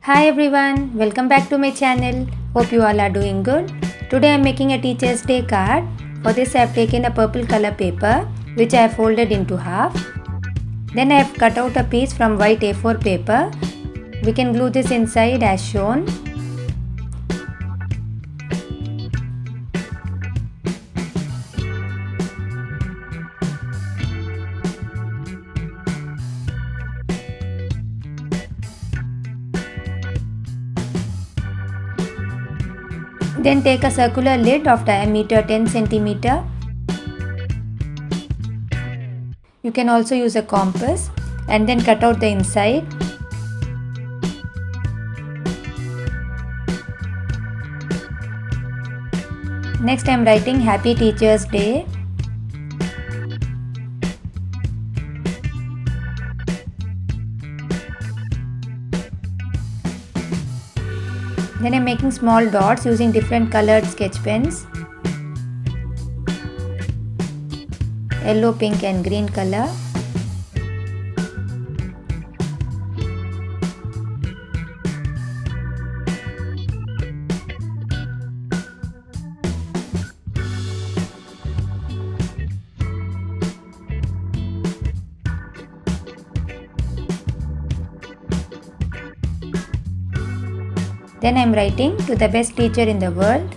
Hi everyone, welcome back to my channel. Hope you all are doing good. Today I am making a Teacher's Day card. For this I have taken a purple color paper which I have folded into half. Then I have cut out a piece from white A4 paper. We can glue this inside as shown. Then take a circular lid of diameter 10 cm. You can also use a compass and then cut out the inside. Next I am writing Happy Teacher's Day. Then I am making small dots using different colored sketch pens. Yellow, pink and green color. Then I am writing to the best teacher in the world.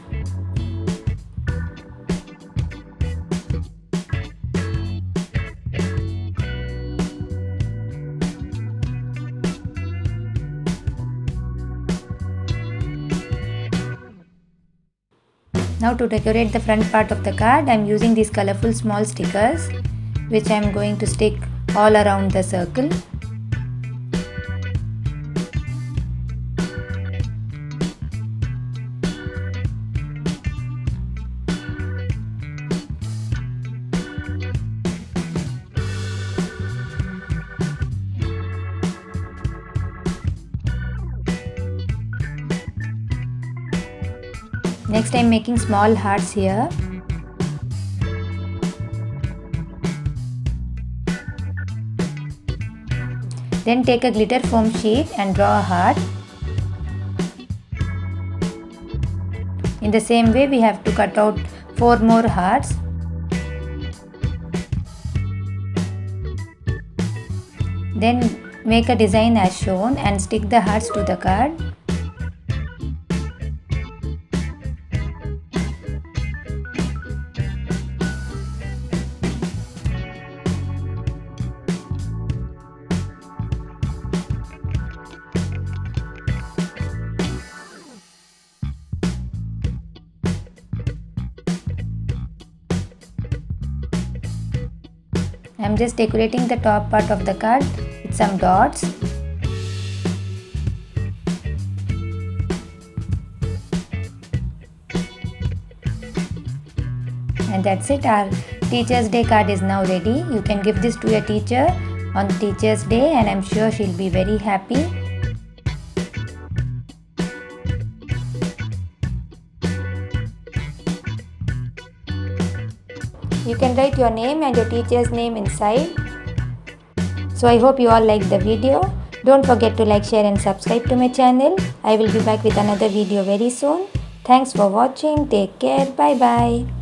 Now to decorate the front part of the card, I am using these colorful small stickers which I am going to stick all around the circle. Next I am making small hearts here. Then take a glitter foam sheet and draw a heart. In the same way we have to cut out 4 more hearts. Then make a design as shown and stick the hearts to the card. I am just decorating the top part of the card with some dots. And that's it, our Teacher's Day card is now ready. You can give this to your teacher on Teacher's Day and I'm sure she'll be very happy. You can write your name and your teacher's name inside. So I hope you all liked the video. Don't forget to like, share and subscribe to my channel. I will be back with another video very soon. Thanks for watching. Take care. Bye bye.